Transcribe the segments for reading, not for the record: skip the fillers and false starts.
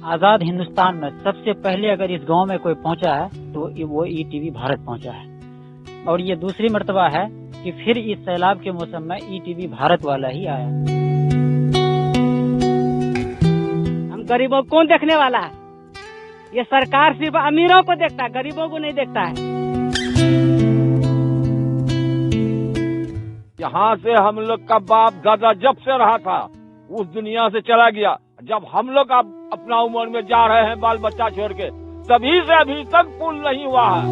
आजाद हिंदुस्तान में सबसे पहले अगर इस गांव में कोई पहुंचा है तो वो ईटीवी भारत पहुंचा है। और ये दूसरी मर्तबा है कि फिर इस सैलाब के मौसम में ईटीवी भारत वाला ही आया। हम गरीबों को कौन देखने वाला है? ये सरकार सिर्फ अमीरों को देखता है, गरीबों को नहीं देखता है। यहाँ से हम लोग का बाप दादा जब से रहा था उस दुनिया से चला गया। जब हम लोग अब अपना उम्र में जा रहे हैं बाल बच्चा छोड़ के, तभी से अभी तक पुल नहीं हुआ है।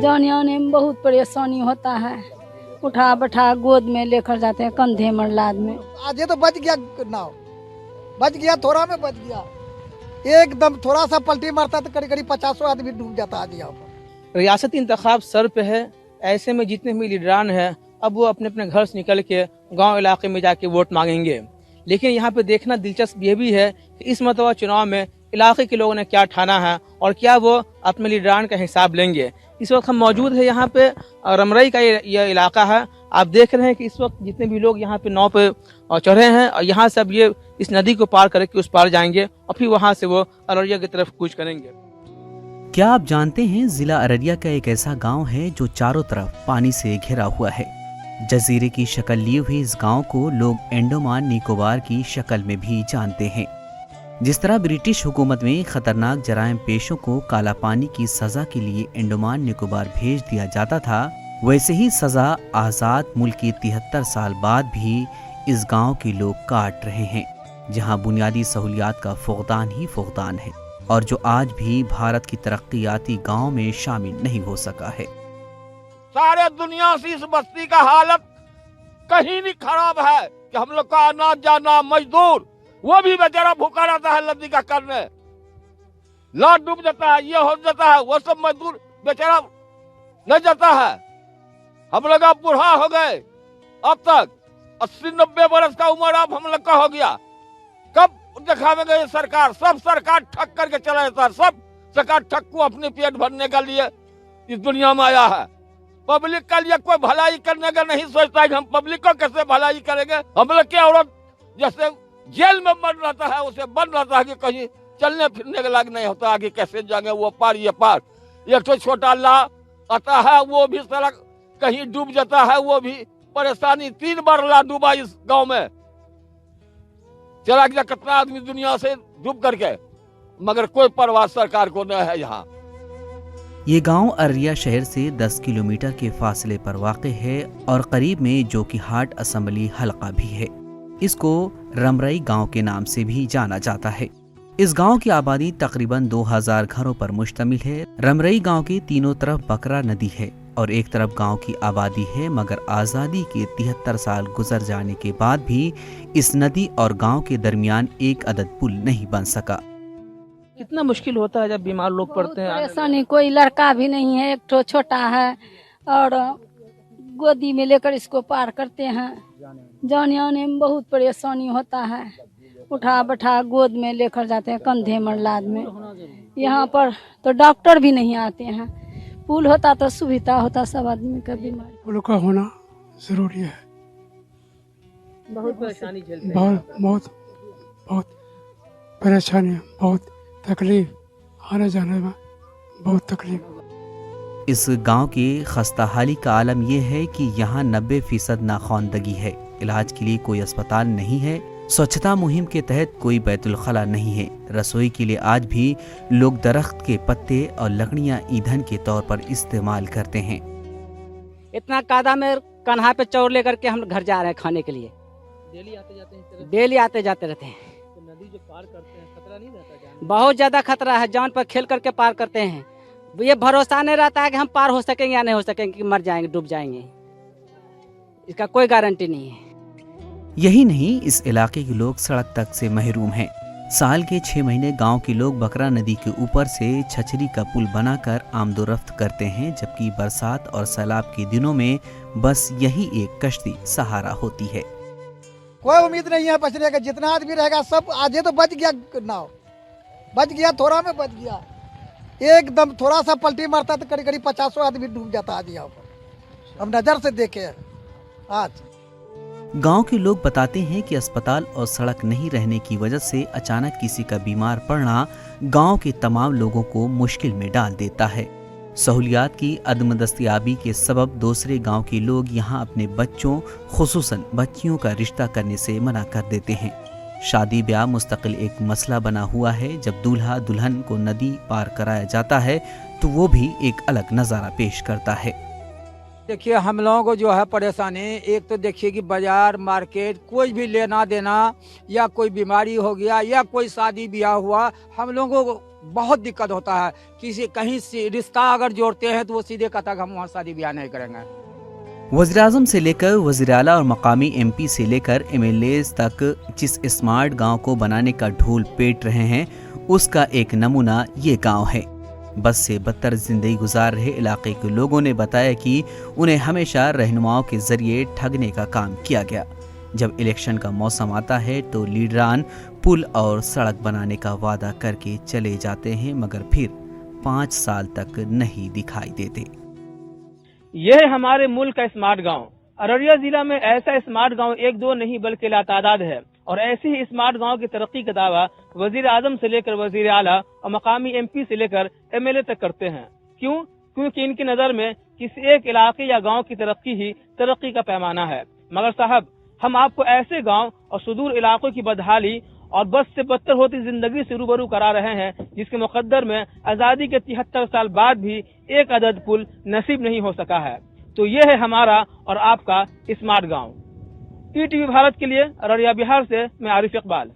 जाने आने में बहुत परेशानी होता है। उठा बैठा गोद में लेकर जाते हैं, कंधे में लाद में। आज ये तो बच गया नाव, बच गया, थोड़ा में बच गया। एकदम थोड़ा सा पलटी मारता तो करीब 50 आदमी डूब जाता आज यहाँ पर। रियासती इंतखाब सर पे है, ऐसे में जितने भी लीडरान है अब वो अपने अपने घर से निकल के गांव इलाके में जाके वोट मांगेंगे। लेकिन यहाँ पे देखना दिलचस्प ये भी है कि इस मरतबा चुनाव में इलाके के लोगों ने क्या ठाना है और क्या वो अपने लीडरान का हिसाब लेंगे। इस वक्त हम मौजूद है यहाँ पे रमरई का ये इलाका है। आप देख रहे हैं कि इस वक्त जितने भी लोग यहाँ पे नाव पे चढ़े हैं और यहाँ से अब ये इस नदी को पार करके उस पार जाएंगे और फिर वहाँ से वो अररिया की तरफ कूच करेंगे। क्या आप जानते हैं जिला अररिया का एक ऐसा गांव है जो चारों तरफ पानी से घिरा हुआ है। जजीरे की शक्ल लिए हुए इस गांव को लोग अंडमान निकोबार की शक्ल में भी जानते हैं। जिस तरह ब्रिटिश हुकूमत में खतरनाक जराइम पेशों को काला पानी की सजा के लिए अंडमान निकोबार भेज दिया जाता था, वैसे ही सजा आजाद मुल्क के 73 साल बाद भी इस गांव के लोग काट रहे हैं, जहां बुनियादी सहूलियात का फुकदान ही फुकदान है और जो आज भी भारत की तरक्याती गांव में शामिल नहीं हो सका है। सारे दुनिया से इस बस्ती का हालत कहीं नहीं खराब है कि हम लोग का आना जाना मजदूर वो भी बेचारा भूखा रहता है नदी का करने, लाट डूब जाता है, ये हो जाता है, वो सब मजदूर बेचारा नहीं जाता है। हम लोग अब बूढ़ा हो गए, अब तक 80-90 बरस का उम्र अब हम लोग का हो गया। कब दिखावेंगे ये सरकार? सब सरकार ठग करके चला जाता है, सब सरकार ठग को अपने पेट भरने के लिए इस दुनिया में आया है। पब्लिक के लिए कोई भलाई करने का नहीं सोचता है कि हम पब्लिक को कैसे भलाई करेंगे। हम लोग की औरत जैसे जेल में बंद रहता है उसे बंद रहता है कि कहीं चलने फिरने के लायक नहीं होता, आगे कैसे जाएंगे, वो पार ये पार। एक तो छोटा ला आता है वो भी सड़क कहीं डूब जाता है, वो भी परेशानी। 3 बार ला डूबा इस गांव में, चला गया कितना आदमी दुनिया से डूब करके, मगर कोई परवाह सरकार को न है। यहाँ ये गांव अररिया शहर से 10 किलोमीटर के फासले पर वाक़े है और करीब में जोकीहाट असेंबली हलका भी है। इसको रमरई गांव के नाम से भी जाना जाता है। इस गांव की आबादी तकरीबन 2000 घरों पर मुश्तमिल है। रमरई गांव के तीनों तरफ बकरा नदी है और एक तरफ गांव की आबादी है, मगर आज़ादी के 73 साल गुजर जाने के बाद भी इस नदी और गांव के दरमियान एक अदद पुल नहीं बन सका। कितना मुश्किल होता है जब बीमार लोग पड़ते हैं। परेशानी, कोई लड़का भी नहीं है, एक ठो छोटा है और गोदी में लेकर इसको पार करते हैं। जाने आने में बहुत परेशानी होता है। उठा बैठा गोद में लेकर जाते हैं, कंधे में लाद में। यहाँ पर तो डॉक्टर भी नहीं आते हैं। पुल होता तो सुविधा होता सब आदमी का बीमारी। पुल का होना जरूरी है। बहुत परेशानी झेलते हैं। बहुत परेशानी, बहुत तकलीफ, आने जाने में बहुत तकलीफ। इस गांव के खस्ताहाली का आलम यह है कि यहाँ 90% नाखवानदगी है। इलाज के लिए कोई अस्पताल नहीं है। स्वच्छता मुहिम के तहत कोई बैतुल खला नहीं है। रसोई के लिए आज भी लोग दरख्त के पत्ते और लकड़ियाँ ईंधन के तौर पर इस्तेमाल करते हैं। इतना कादा में कन्हा पे चौर लेकर के हम घर जा रहे हैं खाने के लिए। डेली आते जाते रहते हैं। तो नदी जो पार करते हैं खतरा नहीं रहता? बहुत ज्यादा खतरा है, जान पर खेल करके पार करते हैं। ये भरोसा नहीं रहता है कि हम पार हो सकेंगे या नहीं हो सकेंगे, कि मर जाएंगे, डूब जाएंगे। इसका कोई गारंटी नहीं है। यही नहीं, इस इलाके के लोग सड़क तक से महरूम हैं। साल के 6 महीने गांव के लोग बकरा नदी के ऊपर से छछरी का पुल बनाकर आमदोरफ्त करते हैं, जबकि बरसात और सैलाब के दिनों में बस यही एक कश्ती सहारा होती है। कोई उम्मीद नहीं है बचने का। जितना आदमी रहेगा सब आज ये तो बच गया नाव, बच गया, थोड़ा में बच गया। एकदम थोड़ा सा पलटी मारता तो करीब 50 आदमी डूब जाता आज यहाँ पर। हम नजर से देखे आज। गांव के लोग बताते हैं कि अस्पताल और सड़क नहीं रहने की वजह से अचानक किसी का बीमार पड़ना गांव के तमाम लोगों को मुश्किल में डाल देता है। सहूलियात की अदम दस्तयाबी के सबब दूसरे गांव के लोग यहां अपने बच्चों खुसूसन बच्चियों का रिश्ता करने से मना कर देते हैं। शादी ब्याह मुस्तकिल एक मसला बना हुआ है। जब दूल्हा दुल्हन को नदी पार कराया जाता है तो वो भी एक अलग नज़ारा पेश करता है। देखिए, हम लोगों को जो है परेशानी, एक तो देखिए कि बाजार मार्केट कोई भी लेना देना या कोई बीमारी हो गया या कोई शादी ब्याह हुआ, हम लोगों को बहुत दिक्कत होता है। किसी कहीं से रिश्ता अगर जोड़ते हैं तो वो सीधे कहता है हम वहाँ शादी ब्याह नहीं करेंगे। वज़ीर-ए-आज़म से लेकर वज़ीर आला और मकामी MP से लेकर MLAs तक जिस स्मार्ट गांव को बनाने का ढोल पेट रहे हैं उसका एक नमूना ये गांव है। बस से बदतर जिंदगी गुजार रहे इलाके के लोगों ने बताया कि उन्हें हमेशा रहनुमाओं के जरिए ठगने का काम किया गया। जब इलेक्शन का मौसम आता है तो लीडरान पुल और सड़क बनाने का वादा करके चले जाते हैं, मगर फिर 5 साल तक नहीं दिखाई देते। यह है हमारे मुल्क का स्मार्ट गांव। अररिया जिला में ऐसा स्मार्ट गांव एक दो नहीं बल्कि लातादाद है और ऐसे ही स्मार्ट गांव की तरक्की का दावा वजीर आजम से लेकर वजीर आला और मकामी MP से लेकर MLA तक करते हैं। क्यों? क्योंकि इनकी नजर में किसी एक इलाके या गांव की तरक्की ही तरक्की का पैमाना है। मगर साहब, हम आपको ऐसे गांव और सुदूर इलाकों की बदहाली और बस से बदतर होती जिंदगी से रूबरू करा रहे हैं जिसके मुकद्दर में आजादी के 73 साल बाद भी एक अदद पुल नसीब नहीं हो सका है। तो ये है हमारा और आपका स्मार्ट गांव। ETV भारत के लिए अररिया बिहार से मैं आरिफ इकबाल।